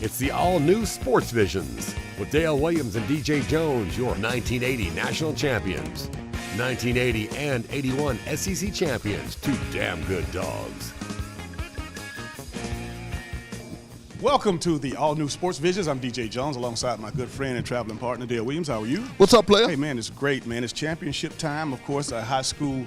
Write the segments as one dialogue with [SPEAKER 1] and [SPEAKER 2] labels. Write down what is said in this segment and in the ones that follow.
[SPEAKER 1] It's the all-new Sports Visions with Dale Williams and DJ Jones, your 1980 national champions. 1980 and 81 SEC champions, two damn good dogs.
[SPEAKER 2] Welcome to the all-new Sports Visions. I'm DJ Jones alongside my good friend and traveling partner, Dale Williams. How are you?
[SPEAKER 3] What's up, player?
[SPEAKER 2] Hey, man, it's great, man. It's championship time, of course, high school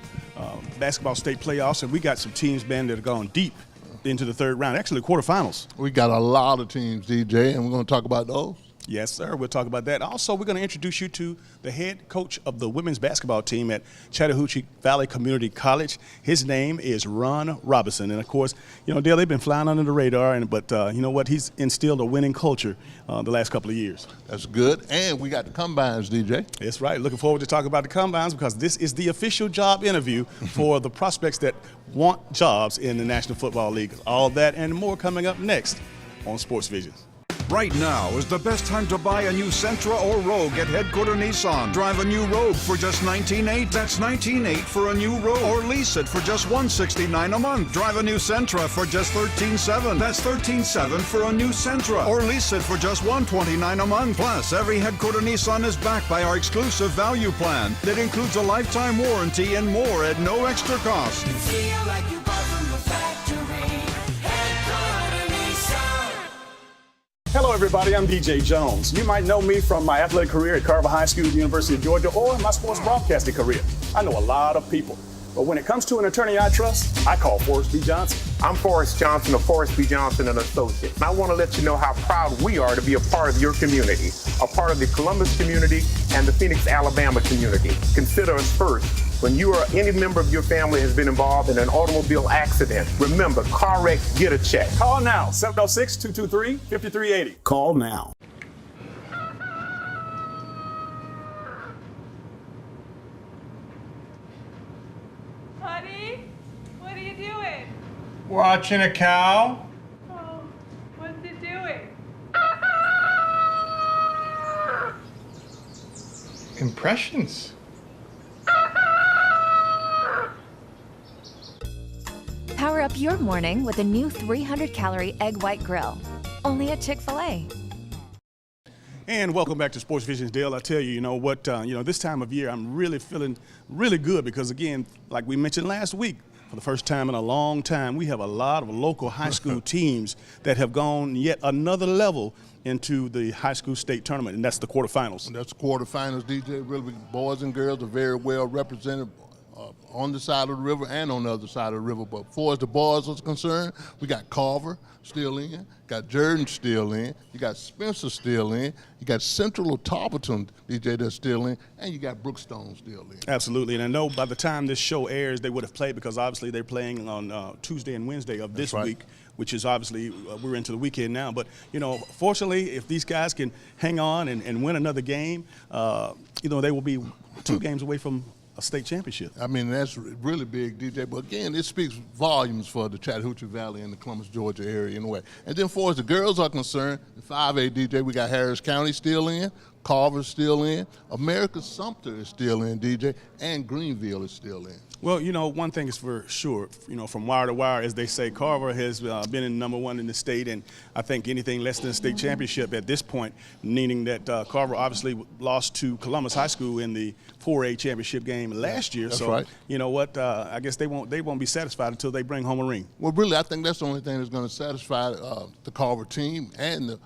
[SPEAKER 2] basketball state playoffs, and we got some teams, man, that are going deep into the third round, actually quarterfinals.
[SPEAKER 3] We got a lot of teams, DJ, and we're going to talk about those.
[SPEAKER 2] Yes, sir. We'll talk about that. Also, we're going to introduce you to the head coach of the women's basketball team at Chattahoochee Valley Community College. His name is Ron Robinson. And, of course, you know, Dale, they've been flying under the radar, but you know what? He's instilled a winning culture the last couple of years.
[SPEAKER 3] That's good. And we got the combines, DJ.
[SPEAKER 2] That's right. Looking forward to talking about the combines because this is the official job interview for the prospects that want jobs in the National Football League. All that and more coming up next on Sports Visions.
[SPEAKER 4] Right now is the best time to buy a new Sentra or Rogue at Headquarter Nissan. Drive a new Rogue for just $19,800. That's $19,800 for a new Rogue. Or lease it for just $169 a month. Drive a new Sentra for just $13,700. That's $13,700 for a new Sentra. Or lease it for just $129 a month. Plus, every Headquarter Nissan is backed by our exclusive value plan that includes a lifetime warranty and more at no extra cost.
[SPEAKER 5] Feel like you bought from the factory. Headquarter Nissan.
[SPEAKER 2] Hello, everybody. I'm DJ Jones. You might know me from my athletic career at Carver High School, University of Georgia, or my sports broadcasting career. I know a lot of people, but when it comes to an attorney I trust, I call Forrest B. Johnson.
[SPEAKER 6] I'm Forrest Johnson of Forrest B. Johnson & Associates. And I want to let you know how proud we are to be a part of your community, a part of the Columbus community and the Phoenix, Alabama community. Consider us first. When you or any member of your family has been involved in an automobile accident, remember, car wreck, get a check.
[SPEAKER 2] Call now, 706-223-5380. Call now.
[SPEAKER 7] Honey, what are you doing?
[SPEAKER 8] Watching a cow.
[SPEAKER 7] Oh, what's it doing?
[SPEAKER 8] Impressions.
[SPEAKER 9] Power up your morning with a new 300-calorie egg white grill. Only at Chick-fil-A.
[SPEAKER 2] And welcome back to Sports Visions, Dale. I tell you, you know what, this time of year, I'm really feeling really good because, again, like we mentioned last week, for the first time in a long time, we have a lot of local high school teams that have gone yet another level into the high school state tournament, and that's the quarterfinals.
[SPEAKER 3] And that's the quarterfinals, DJ. Really, boys and girls are very well represented on the side of the river and on the other side of the river. But as far as the boys are concerned, we got Carver still in, got Jordan still in, you got Spencer still in, you got Central of Tarleton, DJ, that's still in, and you got Brookstone still in.
[SPEAKER 2] Absolutely, and I know by the time this show airs, they would have played because obviously they're playing on Tuesday and Wednesday of this week, which is obviously we're into the weekend now. But, you know, fortunately, if these guys can hang on and win another game, you know, they will be 2 games away from a state championship.
[SPEAKER 3] I mean, that's really big, DJ. But again, it speaks volumes for the Chattahoochee Valley and the Columbus, Georgia area in a way. And then, as far as the girls are concerned, the 5A, DJ, we got Harris County still in, Carver still in, America Sumter is still in, DJ, and Greenville is still in.
[SPEAKER 2] Well, you know, one thing is for sure, you know, from wire to wire, as they say, Carver has been in #1 in the state, and I think anything less than a state championship at this point, meaning that Carver obviously lost to Columbus High School in the 4A championship game last year.
[SPEAKER 3] That's
[SPEAKER 2] so,
[SPEAKER 3] right.
[SPEAKER 2] You know what? I guess they won't be satisfied until they bring home a ring.
[SPEAKER 3] Well, really, I think that's the only thing that's going to satisfy the Carver team and the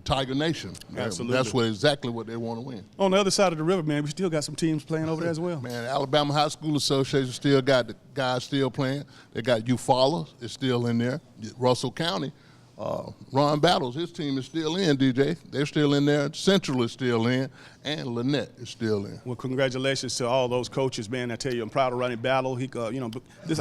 [SPEAKER 3] Tiger Nation.
[SPEAKER 2] Absolutely.
[SPEAKER 3] That's exactly what they want to win.
[SPEAKER 2] On the other side of the river, man, we still got some teams playing over there as well.
[SPEAKER 3] Man, Alabama High School Association still got the guys still playing. They got Eufaula is still in there. Russell County, Ron Battles, his team is still in, DJ. They're still in there. Central is still in, and Lynette is still in.
[SPEAKER 2] Well, congratulations to all those coaches, man. I tell you, I'm proud of Ronnie Battle. He, I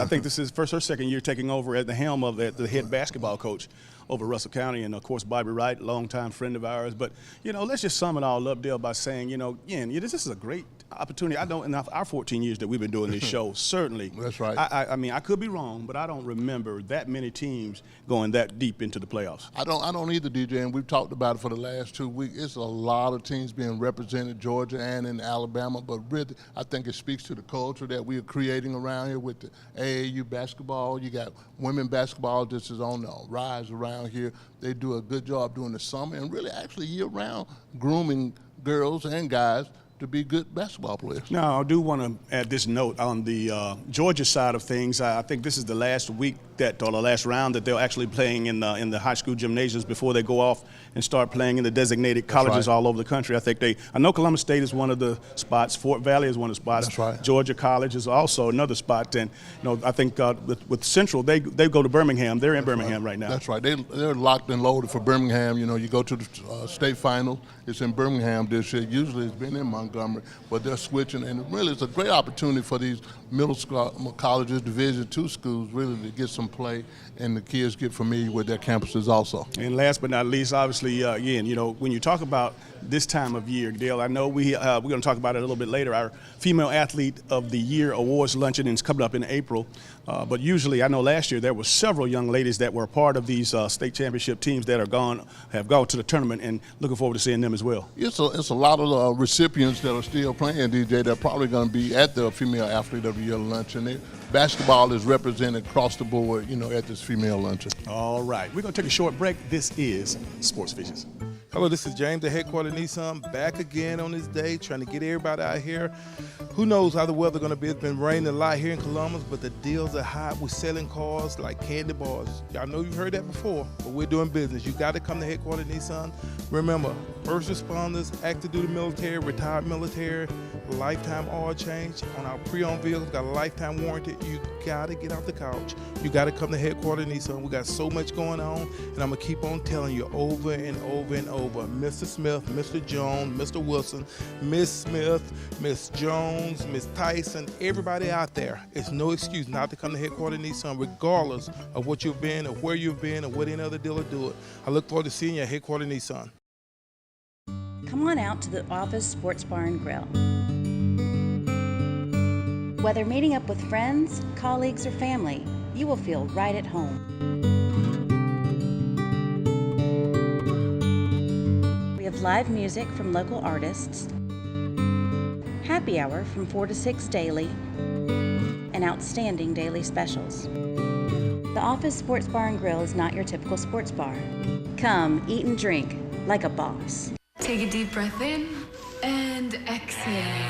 [SPEAKER 2] think this is first or second year taking over at the helm of the head basketball coach over Russell County, and of course Bobby Wright, longtime friend of ours. But you know, let's just sum it all up, Dale, by saying, you know, this is a great opportunity. I don't, in our 14 years that we've been doing this show, certainly.
[SPEAKER 3] That's right.
[SPEAKER 2] I mean, I could be wrong, but I don't remember that many teams going that deep into the playoffs.
[SPEAKER 3] I don't either, DJ, and we've talked about it for the last 2 weeks. It's a lot of teams being represented, Georgia and in Alabama, but really, I think it speaks to the culture that we are creating around here with the AAU basketball. You got women basketball just is on the rise around down here. They do a good job during the summer and really actually year-round grooming girls and guys to be good basketball players.
[SPEAKER 2] Now, I do want to add this note on the Georgia side of things. I think this is the last week or the last round that they're actually playing in the high school gymnasiums before they go off and start playing in the designated colleges all over the country. I know Columbus State is one of the spots. Fort Valley is one of the spots.
[SPEAKER 3] That's right.
[SPEAKER 2] Georgia College is also another spot. And I think with Central, they go to Birmingham. They're in Birmingham right now.
[SPEAKER 3] That's right. They're locked and loaded for Birmingham. You go to the state final. It's in Birmingham this year. Usually it's been in Montgomery, but they're switching. And really it's a great opportunity for these middle school colleges, Division II schools, really to get some play and the kids get familiar with their campuses also.
[SPEAKER 2] And last but not least, obviously, again, when you talk about this time of year, Dale, I know we're going to talk about it a little bit later. Our Female Athlete of the Year Awards luncheon is coming up in April. But usually, I know last year there were several young ladies that were part of these state championship teams that have gone to the tournament, and looking forward to seeing them as well.
[SPEAKER 3] It's a lot of recipients that are still playing, DJ. They're probably going to be at the Female Athlete of the Year luncheon. Basketball is represented across the board, at this female luncheon.
[SPEAKER 2] All right, we're going to take a short break. This is Sports Visions.
[SPEAKER 10] Hello, this is James at Headquarters Nissan, back again on this day, trying to get everybody out here. Who knows how the weather going to be? It's been raining a lot here in Columbus, but the deals are hot. We're selling cars like candy bars. Y'all know you've heard that before, but we're doing business. You got to come to Headquarters Nissan. Remember, first responders, active duty military, retired military, lifetime oil change. On our pre-owned vehicles, got a lifetime warranty. You got to get off the couch. You got to come to Headquarters Nissan. We got so much going on, and I'm going to keep on telling you over and over and over. Mr. Smith, Mr. Jones, Mr. Wilson, Miss Smith, Miss Jones, Miss Tyson, everybody out there. It's no excuse not to come to Headquarters Nissan, regardless of what you've been or where you've been or what any other dealer do it. I look forward to seeing you at Headquarters Nissan.
[SPEAKER 11] Come on out to the Office Sports Bar and Grill. Whether meeting up with friends, colleagues, or family, you will feel right at home. We have live music from local artists, happy hour from 4 to 6 daily, and outstanding daily specials. The Office Sports Bar and Grill is not your typical sports bar. Come, eat and drink like a boss.
[SPEAKER 12] Take a deep breath in and exhale.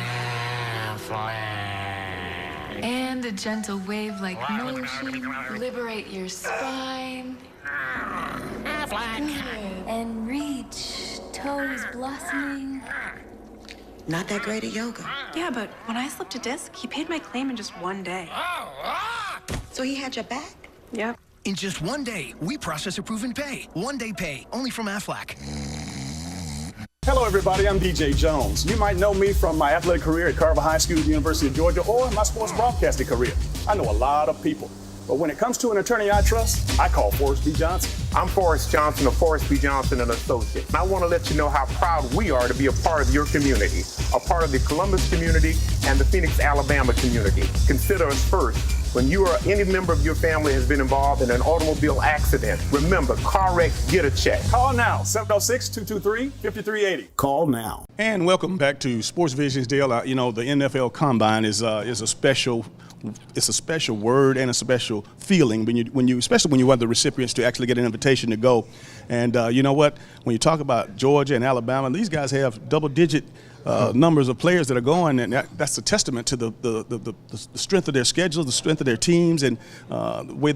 [SPEAKER 12] And a gentle wave-like motion. Liberate your spine. Good. And reach, toes blossoming.
[SPEAKER 13] Not that great at yoga.
[SPEAKER 14] Yeah, but when I slipped a disc, he paid my claim in just one day.
[SPEAKER 13] So he had your back?
[SPEAKER 14] Yep.
[SPEAKER 15] In just one day, we process, approve, and pay. One-day pay, only from Aflac.
[SPEAKER 16] Hello, everybody. I'm DJ Jones. You might know me from my athletic career at Carver High School at the University of Georgia or my sports broadcasting career. I know a lot of people. But when it comes to an attorney I trust, I call Forrest B. Johnson.
[SPEAKER 6] I'm Forrest Johnson of Forrest B. Johnson & Associates. And I want to let you know how proud we are to be a part of your community, a part of the Columbus community and the Phoenix, Alabama community. Consider us first. When you or any member of your family has been involved in an automobile accident, remember, car wreck, get a check.
[SPEAKER 16] Call now, 706-223-5380. Call now.
[SPEAKER 2] And welcome back to Sports Visions, Dale. The NFL Combine is a special. It's a special word and a special feeling especially when you want the recipients to actually get an invitation to go. And you know what? When you talk about Georgia and Alabama, these guys have double-digit numbers of players that are going, and that's a testament to the strength of their schedule, the strength of their teams, and the way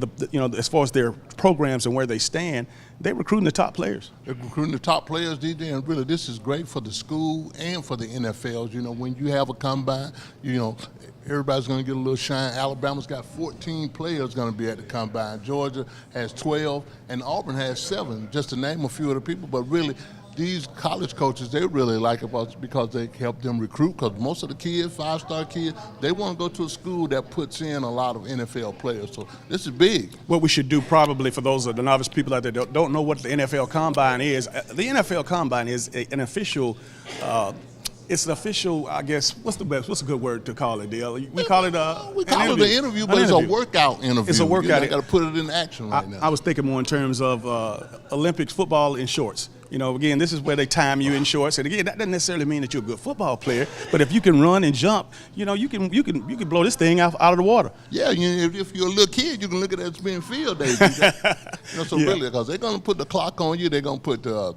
[SPEAKER 2] as far as their programs and where they stand, they're recruiting the top players.
[SPEAKER 3] They're recruiting the top players, DJ, and really this is great for the school and for the NFLs. When you have a combine, everybody's going to get a little shine. Alabama's got 14 players going to be at the combine. Georgia has 12, and Auburn has 7, just to name a few of the people. But really, these college coaches, they really like it because they help them recruit, because most of the kids, 5-star kids, they want to go to a school that puts in a lot of NFL players. So this is big.
[SPEAKER 2] What we should do probably for those of the novice people out there that don't know what the NFL Combine is, the NFL Combine is an official it's an official, I guess, what's a good word to call it, Dale? We call it
[SPEAKER 3] we call it an interview, but it's a workout interview.
[SPEAKER 2] It's a workout.
[SPEAKER 3] You got to put it in action right now.
[SPEAKER 2] I was thinking more in terms of Olympics football in shorts. You know, again, this is where they time you in shorts, and again, that doesn't necessarily mean that you're a good football player. But if you can run and jump, you know, you can blow this thing out of the water.
[SPEAKER 3] Yeah, if you're a little kid, you can look at it as being field day. You know, so really, because they're gonna put the clock on you, they're gonna put the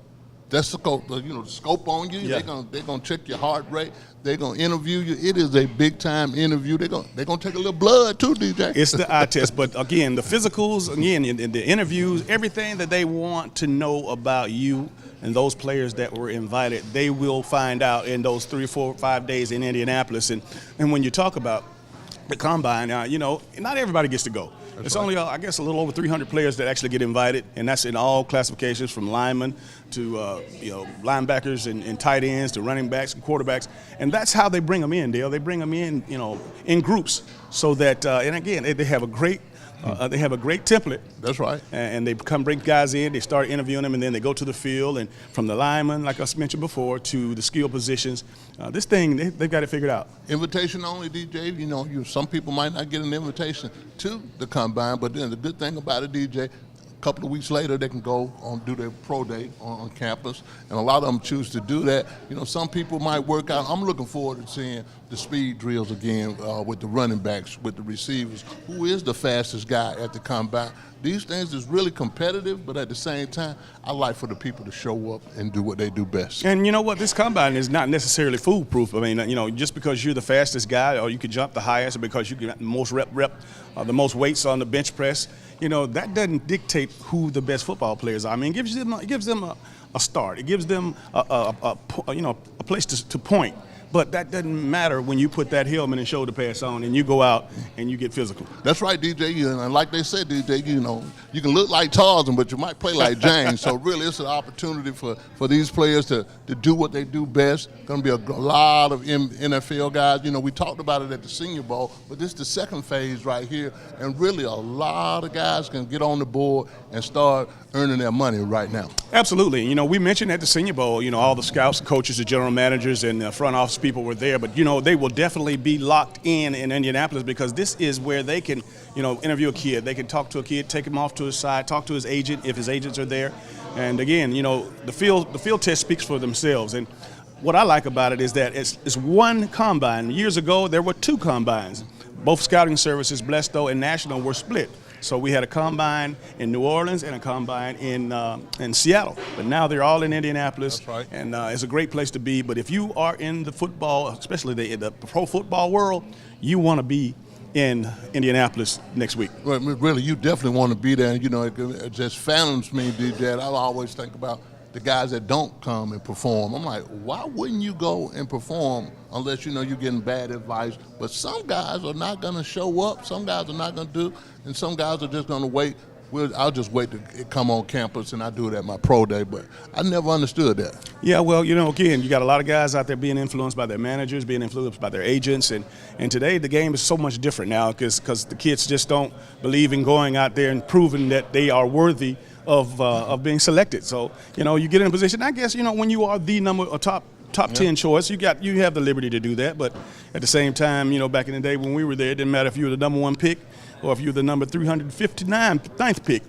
[SPEAKER 3] scope on you.
[SPEAKER 2] Yeah.
[SPEAKER 3] They're gonna check your heart rate. They're gonna interview you. It is a big time interview. They're gonna take a little blood too, DJ.
[SPEAKER 2] It's the eye test, but again, the physicals, again, in the interviews, everything that they want to know about you and those players that were invited, they will find out in those 3, 4, 5 days in Indianapolis. And when you talk about the combine, you know, not everybody gets to go. It's only, I guess, a little over 300 players that actually get invited, and that's in all classifications from linemen to, linebackers and tight ends to running backs and quarterbacks. And that's how they bring them in, Dale. They bring them in, you know, in groups so that, and again, they have a great template.
[SPEAKER 3] That's right.
[SPEAKER 2] And they bring guys in, they start interviewing them, and then they go to the field. And from the linemen, like I mentioned before, to the skill positions, this thing, they've got it figured out.
[SPEAKER 3] Invitation only, DJ. You know, some people might not get an invitation to the combine, but then the good thing about it, DJ, a couple of weeks later, they can go on do their pro day on campus, and a lot of them choose to do that. You know, some people might work out. I'm looking forward to seeing the speed drills again with the running backs, with the receivers. Who is the fastest guy at the combine? These things is really competitive, but at the same time, I like for the people to show up and do what they do best.
[SPEAKER 2] And you know what? This combine is not necessarily foolproof. I mean, you know, just because you're the fastest guy or you can jump the highest or because you get the most the most weights on the bench press, you know, that doesn't dictate who the best football players are. I mean, it gives them a start. It gives them a place to point. But that doesn't matter when you put that helmet and shoulder pads on and you go out and you get physical.
[SPEAKER 3] That's right, DJ. And like they said, DJ, you know, you can look like Tarzan, but you might play like James. So really, it's an opportunity for these players to do what they do best. Going to be a lot of NFL guys. You know, we talked about it at the Senior Bowl, but this is the second phase right here. And really, a lot of guys can get on the board and start earning their money right now.
[SPEAKER 2] Absolutely. You know, we mentioned at the Senior Bowl, you know, all the scouts, the coaches, the general managers, and the front office people were there. But, you know, they will definitely be locked in Indianapolis because this is where they can, you know, interview a kid. They can talk to a kid, take him off to his side, talk to his agent if his agents are there. And, again, you know, the field test speaks for themselves. And what I like about it is that it's one combine. Years ago, there were 2 combines. Both scouting services, Blesto and National, were split. So we had a combine in New Orleans and a combine in Seattle. But now they're all in Indianapolis.
[SPEAKER 3] That's right.
[SPEAKER 2] And it's a great place to be. But if you are in the football, especially the pro football world, you want to be in Indianapolis next week.
[SPEAKER 3] Well, really, you definitely want to be there. And, you know, it just phantoms me, DJ. I always think about the guys that don't come and perform. I'm like, why wouldn't you go and perform unless you know you're getting bad advice? But some guys are not going to show up. Some guys are not going to do, and some guys are just going to wait. I'll just wait to come on campus, and I do it at my pro day. But I never understood that.
[SPEAKER 2] Yeah, well, you know, again, you got a lot of guys out there being influenced by their managers, being influenced by their agents, and today the game is so much different now because the kids just don't believe in going out there and proving that they are worthy of being selected. So, you know, you get in a position, I guess, you know, when you are the top 10 choice, you have the liberty to do that. But at the same time, you know, back in the day when we were there, it didn't matter if you were the number 1 pick or if you were the number 359th pick.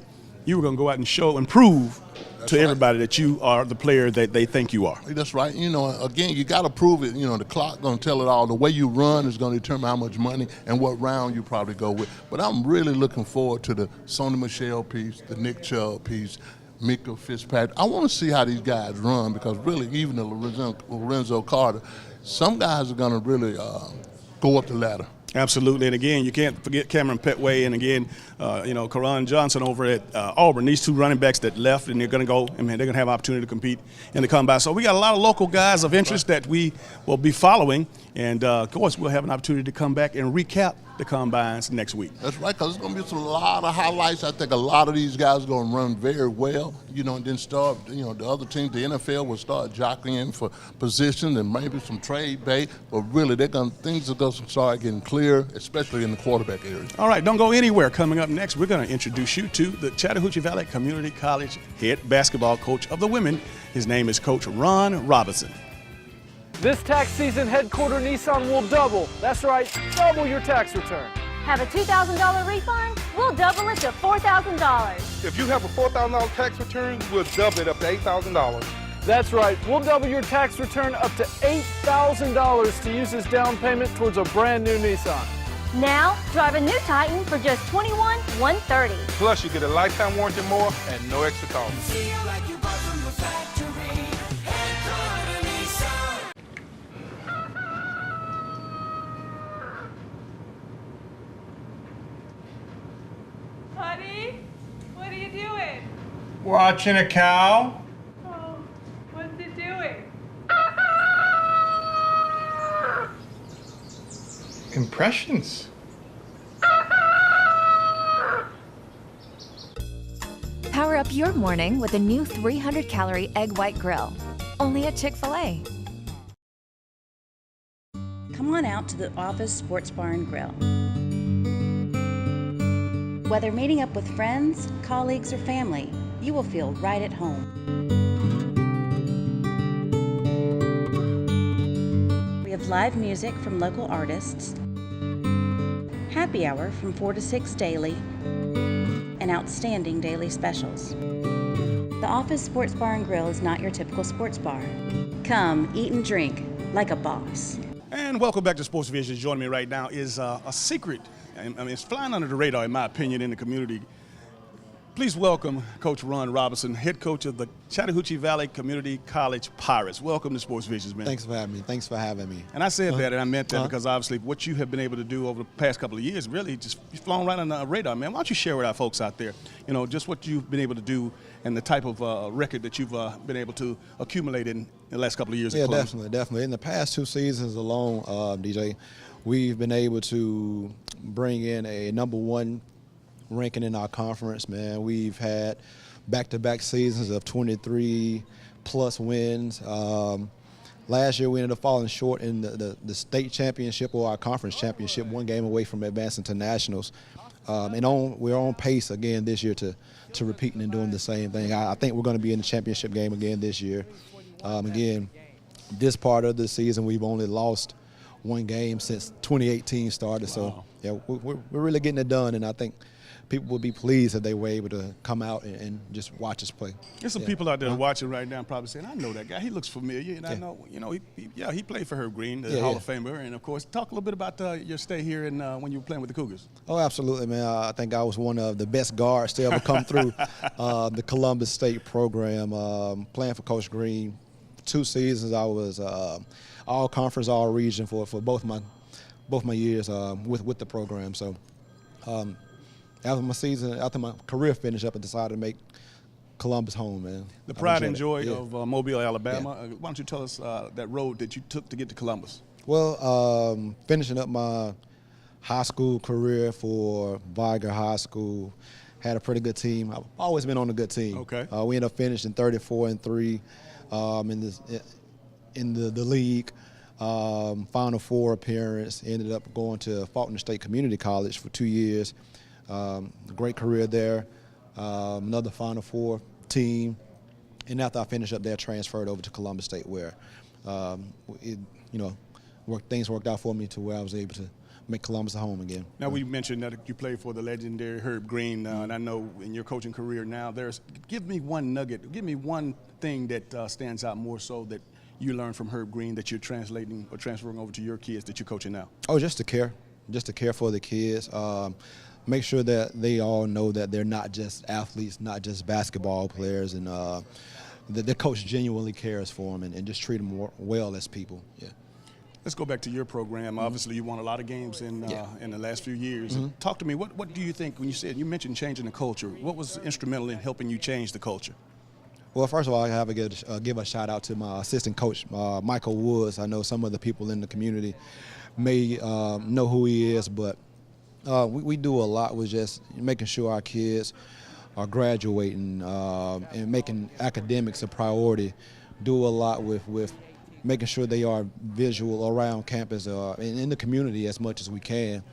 [SPEAKER 2] You were going to go out and show and prove to everybody that you are the player that they think you are.
[SPEAKER 3] That's right. You know, again, you got to prove it. You know, the clock going to tell it all. The way you run is going to determine how much money and what round you probably go with. But I'm really looking forward to the Sony Michel piece, the Nick Chubb piece, Mika Fitzpatrick. I want to see how these guys run because really, even the Lorenzo Carter, some guys are going to really go up the ladder.
[SPEAKER 2] Absolutely, and again, you can't forget Cameron Petway, and again, you know, Karan Johnson over at Auburn. These 2 running backs that left, and they're going to go. I mean, they're going to have an opportunity to compete in the combine. So we got a lot of local guys of interest that we will be following, and of course, we'll have an opportunity to come back and recap the combines next week.
[SPEAKER 3] That's right, because there's going to be a lot of highlights. I think a lot of these guys are going to run very well, you know, and then start, you know, the other teams, the NFL will start jockeying for position and maybe some trade bait, but really things are going to start getting clear, especially in the quarterback area.
[SPEAKER 2] All right, don't go anywhere. Coming up next, we're going to introduce you to the Chattahoochee Valley Community College head basketball coach of the women. His name is Coach Ron Robinson.
[SPEAKER 17] This tax season, Headquarter Nissan will double. That's right, double your tax return. Have a $2,000 refund? We'll double it to $4,000.
[SPEAKER 10] If you have a $4,000 tax return, we'll double it up to $8,000.
[SPEAKER 18] That's right. We'll double your tax return up to $8,000 to use as down payment towards a brand new Nissan.
[SPEAKER 17] Now, drive a new Titan for just $21,130.
[SPEAKER 10] Plus, you get a lifetime warranty more and no extra cost.
[SPEAKER 5] Feel like you bought from the factory. Headquarters Nissan.
[SPEAKER 7] Honey, what are you doing?
[SPEAKER 8] Watching a cow.
[SPEAKER 7] Oh, what's it doing?
[SPEAKER 8] Impressions.
[SPEAKER 9] Power up your morning with a new 300-calorie egg white grill. Only at Chick-fil-A.
[SPEAKER 11] Come on out to the Office Sports Bar and Grill. Whether meeting up with friends, colleagues, or family, you will feel right at home. We have live music from local artists, happy hour from 4 to 6 daily, and outstanding daily specials. The Office Sports Bar and Grill is not your typical sports bar. Come, eat and drink like a boss.
[SPEAKER 2] And welcome back to Sports Vision. Joining me right now is a secret. I mean, it's flying under the radar, in my opinion, in the community. Please welcome Coach Ron Robinson, head coach of the Chattahoochee Valley Community College Pirates. Welcome to Sports Visions, man.
[SPEAKER 19] Thanks for having me. Thanks for having me.
[SPEAKER 2] And I said that, and I meant that because obviously what you have been able to do over the past couple of years, really just you've flown right under the radar, man. Why don't you share with our folks out there, you know, just what you've been able to do and the type of record that you've been able to accumulate in the last couple of years.
[SPEAKER 19] Yeah, definitely. In the past 2 seasons alone, DJ, we've been able to bring in a #1 ranking in our conference, man. We've had back-to-back seasons of 23-plus wins. Last year, we ended up falling short in the state championship or our conference championship, 1 game away from advancing to nationals. We're on pace again this year to repeating and doing the same thing. I think we're going to be in the championship game again this year. Again, this part of the season, we've only lost 1 game since 2018 started. Wow. So, yeah, we're really getting it done, and I think people would be pleased if they were able to come out and just watch us play.
[SPEAKER 2] There's some people out there watching right now probably saying, I know that guy. He looks familiar. And I know, you know, he played for Herb Green, the Hall of Famer. And, of course, talk a little bit about your stay here and when you were playing with the Cougars.
[SPEAKER 19] Oh, absolutely, man. I think I was one of the best guards to ever come through the Columbus State program, playing for Coach Green. 2 seasons I was all conference, all region for both my years with the program. So after my career finished up, I decided to make Columbus home, man.
[SPEAKER 2] The pride and joy of Mobile, Alabama. Why don't you tell us that road that you took to get to Columbus?
[SPEAKER 19] Well, finishing up my high school career for Viger High School, had a pretty good team. I've always been on a good team.
[SPEAKER 2] Okay.
[SPEAKER 19] We ended up finishing 34-3 in the league. Final 4 appearance. Ended up going to Faulkner State Community College for 2 years. Great career there. Another Final 4 team. And after I finished up there, transferred over to Columbus State, where things worked out for me to where I was able to make Columbus a home again.
[SPEAKER 2] Now, we mentioned that you played for the legendary Herb Green, and I know in your coaching career now, give me one nugget, give me one thing that stands out more so that you learned from Herb Green that you're translating or transferring over to your kids that you're coaching now.
[SPEAKER 19] Oh, just to care for the kids. Make sure that they all know that they're not just athletes, not just basketball players, and that their coach genuinely cares for them and just treat them well as people. Yeah.
[SPEAKER 2] Let's go back to your program. Obviously, you won a lot of games in the last few years.
[SPEAKER 19] Mm-hmm.
[SPEAKER 2] Talk to me. What do you think when you mentioned changing the culture? What was instrumental in helping you change the culture?
[SPEAKER 19] Well, first of all, I have to give a shout out to my assistant coach, Michael Woods. I know some of the people in the community may know who he is, but we do a lot with just making sure our kids are graduating and making academics a priority. Do a lot with making sure they are visual around campus and in the community as much as we can.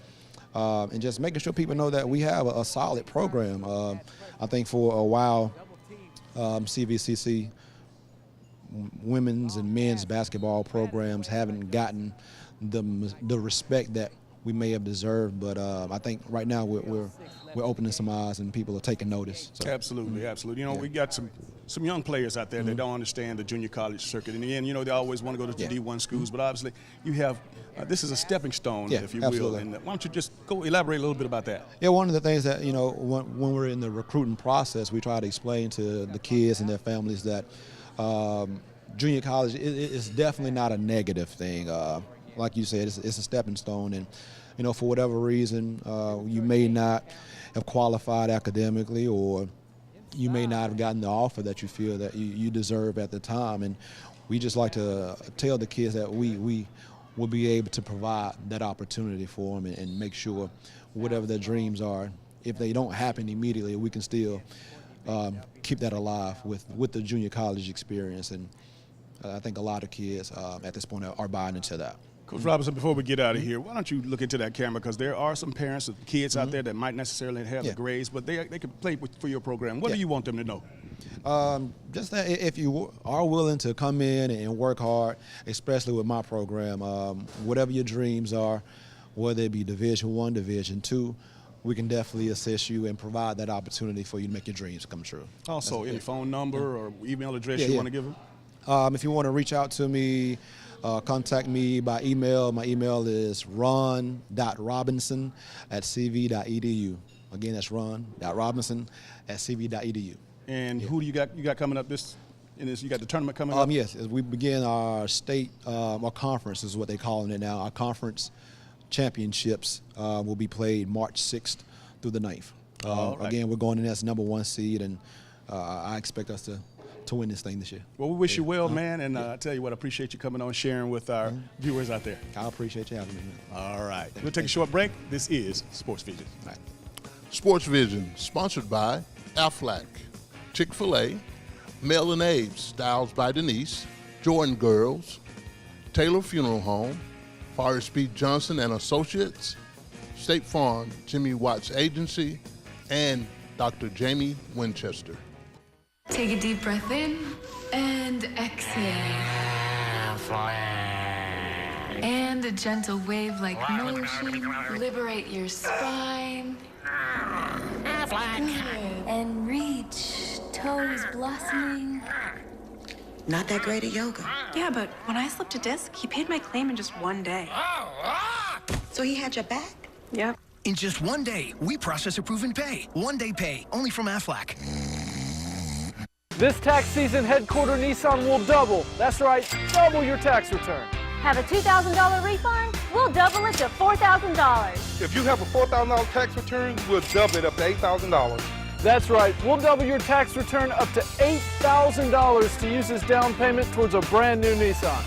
[SPEAKER 19] And just making sure people know that we have a solid program. I think for a while, CVCC women's and men's basketball programs haven't gotten the respect that we may have deserved. But I think right now we're opening some eyes and people are taking notice. So.
[SPEAKER 2] Absolutely, absolutely. You know, we got some young players out there that don't understand the junior college circuit. In the end, you know, they always want to go to the D1 schools, but obviously you have this is a stepping stone, if you will. And why don't you just go elaborate a little bit about that?
[SPEAKER 19] Yeah, one of the things that, you know, when we're in the recruiting process, we try to explain to the kids and their families that junior college is definitely not a negative thing. Like you said, it's a stepping stone, and you know, for whatever reason, you may not have qualified academically, or you may not have gotten the offer that you feel that you deserve at the time. And we just like to tell the kids that we will be able to provide that opportunity for them and make sure whatever their dreams are, if they don't happen immediately, we can still keep that alive with the junior college experience. And I think a lot of kids at this point are buying into that.
[SPEAKER 2] Coach Robinson, before we get out of here, why don't you look into that camera, because there are some parents of kids out there that might necessarily have the grades, but they can play for your program. What do you want them to know?
[SPEAKER 19] Just that if you are willing to come in and work hard, especially with my program, whatever your dreams are, whether it be Division I, Division II, we can definitely assist you and provide that opportunity for you to make your dreams come true.
[SPEAKER 2] Also, any phone number or email address you want to give them?
[SPEAKER 19] If you want to reach out to me, contact me by email. My email is ron.robinson@cv.edu. Again, that's ron.robinson@cv.edu.
[SPEAKER 2] And who do you got coming up you got the tournament coming up?
[SPEAKER 19] Yes, as we begin our state, our conference is what they're calling it now. Our conference championships will be played March 6th through the 9th. Again, we're going in as #1 seed, and I expect us to win this thing this year.
[SPEAKER 2] Well, we wish you well, man, and I tell you what, I appreciate you coming on, sharing with our viewers out there.
[SPEAKER 19] I appreciate you having me.
[SPEAKER 2] All right. We'll take a short break. This is Sports Vision.
[SPEAKER 19] All right.
[SPEAKER 3] Sports Vision, sponsored by Aflac, Chick-fil-A, Mel and Abe's, Styles by Denise, Jordan Girls, Taylor Funeral Home, Forrest B. Johnson and Associates, State Farm, Jimmy Watts Agency, and Dr. Jamie Winchester.
[SPEAKER 12] Take a deep breath in and exhale. And a gentle wave-like motion. Liberate your spine. Good. And reach, toes blossoming.
[SPEAKER 13] Not that great at yoga.
[SPEAKER 14] Yeah, but when I slipped a disc, he paid my claim in just one day.
[SPEAKER 13] So he had your back?
[SPEAKER 14] Yep.
[SPEAKER 15] In just one day, we process approve and pay. One-day pay, only from Aflac.
[SPEAKER 18] This tax season, Headquarter Nissan will double. That's right, double your tax return.
[SPEAKER 17] Have a $2,000 refund? We'll double it to $4,000.
[SPEAKER 10] If you have a $4,000 tax return, we'll double it up to $8,000.
[SPEAKER 18] That's right, we'll double your tax return up to $8,000 to use as down payment towards a brand new Nissan.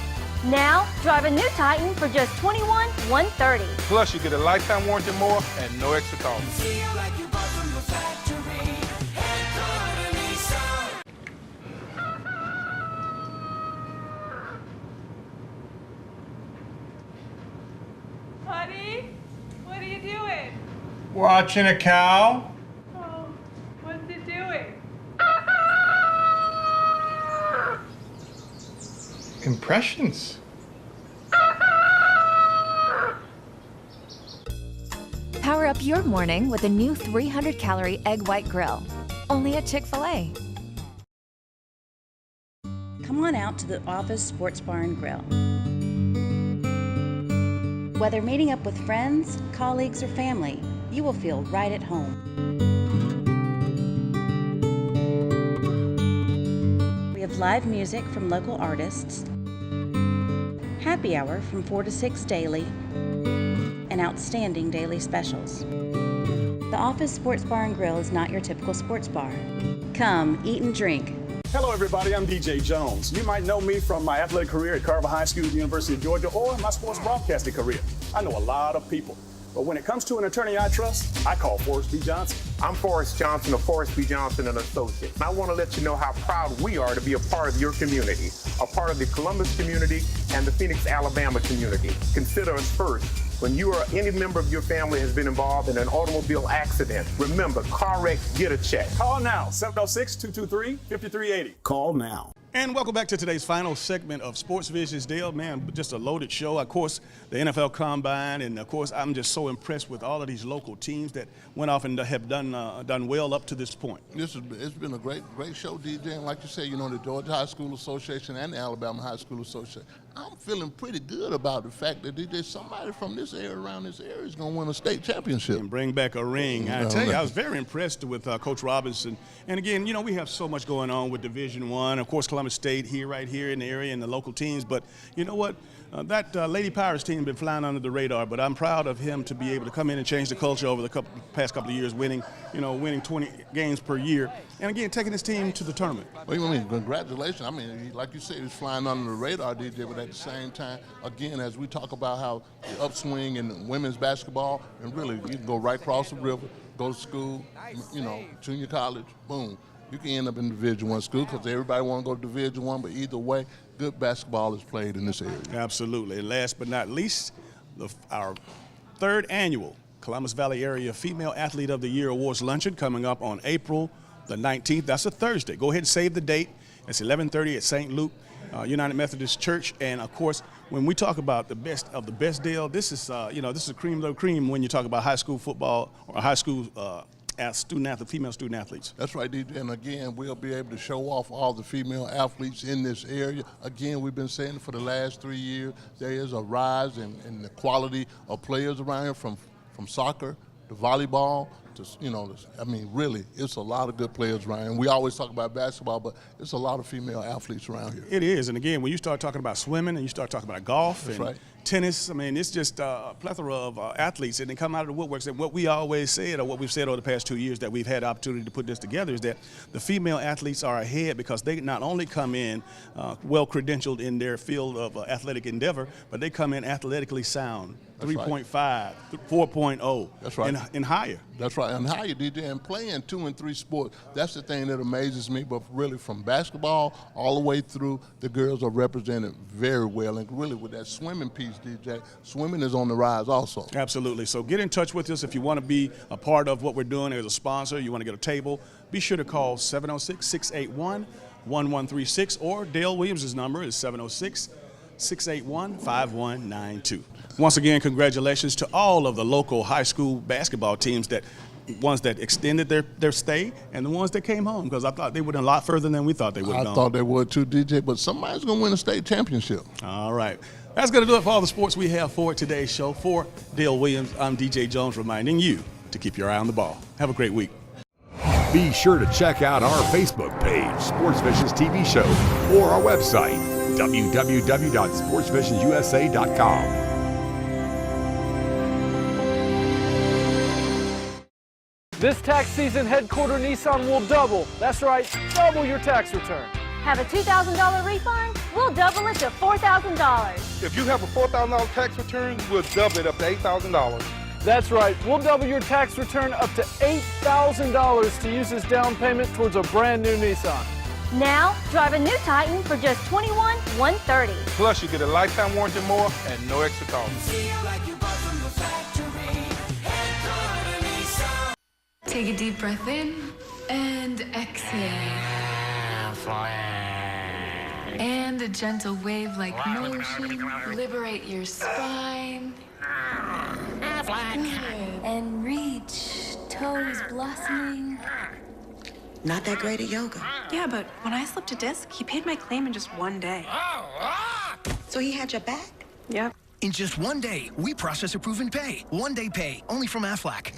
[SPEAKER 17] Now, drive a new Titan for just $21,130.
[SPEAKER 10] Plus, you get a lifetime warranty more and no extra cost.
[SPEAKER 5] Feel like you bought from the factory. Headquarter Nissan.
[SPEAKER 7] Honey, what are you doing?
[SPEAKER 8] Watching a cow.
[SPEAKER 7] Oh, what's it doing?
[SPEAKER 8] Impressions.
[SPEAKER 9] Power up your morning with a new 300-calorie egg white grill. Only at Chick-fil-A.
[SPEAKER 11] Come on out to the Office Sports Bar and Grill. Whether meeting up with friends, colleagues, or family, you will feel right at home. We have live music from local artists, happy hour from 4 to 6 daily, and outstanding daily specials. The Office Sports Bar and Grill is not your typical sports bar. Come, eat and drink.
[SPEAKER 16] Hello, everybody. I'm DJ Jones. You might know me from my athletic career at Carver High School, University of Georgia, or my sports broadcasting career. I know a lot of people, but when it comes to an attorney I trust, I call Forrest B. Johnson.
[SPEAKER 6] I'm Forrest Johnson of Forrest B. Johnson and Associates. And I want to let you know how proud we are to be a part of your community, a part of the Columbus community and the Phoenix, Alabama community. Consider us first. When you or any member of your family has been involved in an automobile accident, remember, car wreck, get a check.
[SPEAKER 16] Call now, 706-223-5380.
[SPEAKER 20] Call now.
[SPEAKER 2] And welcome back to today's final segment of Sports Visions. Dale, man, just a loaded show. Of course, the NFL Combine, and of course, I'm just so impressed with all of these local teams that went off and have done well up to this point.
[SPEAKER 3] It's been a great show, DJ. And like you say, you know, the Georgia High School Association and the Alabama High School Association. I'm feeling pretty good about the fact that DJ, somebody from this area, around this area, is going to win a state championship
[SPEAKER 2] And bring back a ring. I tell you, I was very impressed with Coach Robinson. And again, you know, we have so much going on with Division I. Of course, Columbus State here, right here in the area, and the local teams. But you know what? That Lady Pirates team has been flying under the radar, but I'm proud of him to be able to come in and change the culture over the past couple of years, winning 20 games per year, and again, taking his team to the tournament.
[SPEAKER 3] Well, I mean, congratulations. I mean, like you said, he's flying under the radar, DJ, but at the same time, again, as we talk about how the upswing in women's basketball, and really, you can go right across the river, go to school, you know, junior college, boom. You can end up in Division I school because everybody want to go to Division I, but either way, good basketball is played in this area.
[SPEAKER 2] Absolutely. And last but not least, our third annual Columbus Valley Area Female Athlete of the Year Awards Luncheon coming up on April the 19th. That's a Thursday. Go ahead and save the date. It's 11:30 at St. Luke United Methodist Church. And, of course, when we talk about the best of the best, Dale, this is, this is cream of the cream when you talk about high school football or high school female student athletes.
[SPEAKER 3] That's right, DJ. And again, we'll be able to show off all the female athletes in this area. Again, we've been saying for the last 3 years, there is a rise in the quality of players around here, from soccer to volleyball to, you know, I mean, really, it's a lot of good players around here. And we always talk about basketball, but it's a lot of female athletes around here.
[SPEAKER 2] It is. And again, when you start talking about swimming and you start talking about golf and tennis, I mean, it's just a plethora of athletes, and they come out of the woodworks. And what we always said, or what we've said over the past 2 years that we've had the opportunity to put this together, is that the female athletes are ahead because they not only come in well-credentialed in their field of athletic endeavor, but they come in athletically sound. 3.5, 4.0,
[SPEAKER 3] that's right,
[SPEAKER 2] and higher.
[SPEAKER 3] That's right, and higher, DJ. And playing 2 and 3 sports, that's the thing that amazes me. But really, from basketball all the way through, the girls are represented very well. And really, with that swimming piece, DJ, swimming is on the rise also.
[SPEAKER 2] Absolutely. So get in touch with us if you want to be a part of what we're doing as a sponsor. You want to get a table. Be sure to call 706-681-1136, or Dale Williams' number is 706-681-5192. Once again, congratulations to all of the local high school basketball teams, ones that extended their stay and the ones that came home, because I thought they went a lot further than we thought they would have gone.
[SPEAKER 3] I thought they would too, DJ, but somebody's going to win a state championship.
[SPEAKER 2] All right. That's going to do it for all the sports we have for today's show. For Dale Williams, I'm DJ Jones, reminding you to keep your eye on the ball. Have a great week.
[SPEAKER 1] Be sure to check out our Facebook page, Sports Visions TV Show, or our website, www.sportsvisionsusa.com.
[SPEAKER 18] This tax season, Headquarter Nissan will double. That's right, double your tax return.
[SPEAKER 17] Have a $2,000 refund? We'll double it to $4,000.
[SPEAKER 10] If you have a $4,000 tax return, we'll double it up to $8,000.
[SPEAKER 18] That's right, we'll double your tax return up to $8,000 to use as down payment towards a brand new Nissan.
[SPEAKER 17] Now, drive a new Titan for just $21,130.
[SPEAKER 10] Plus, you get a lifetime warranty more and no extra cost.
[SPEAKER 12] Take a deep breath in and exhale. And a gentle wave-like motion. Liberate your spine. Good. And reach, toes blossoming.
[SPEAKER 13] Not that great at yoga.
[SPEAKER 14] Yeah, but when I slipped a disc, he paid my claim in just one day.
[SPEAKER 13] So he had your back?
[SPEAKER 14] Yep.
[SPEAKER 15] In just 1 day, we process, approve, and pay. 1 day pay, only from Aflac.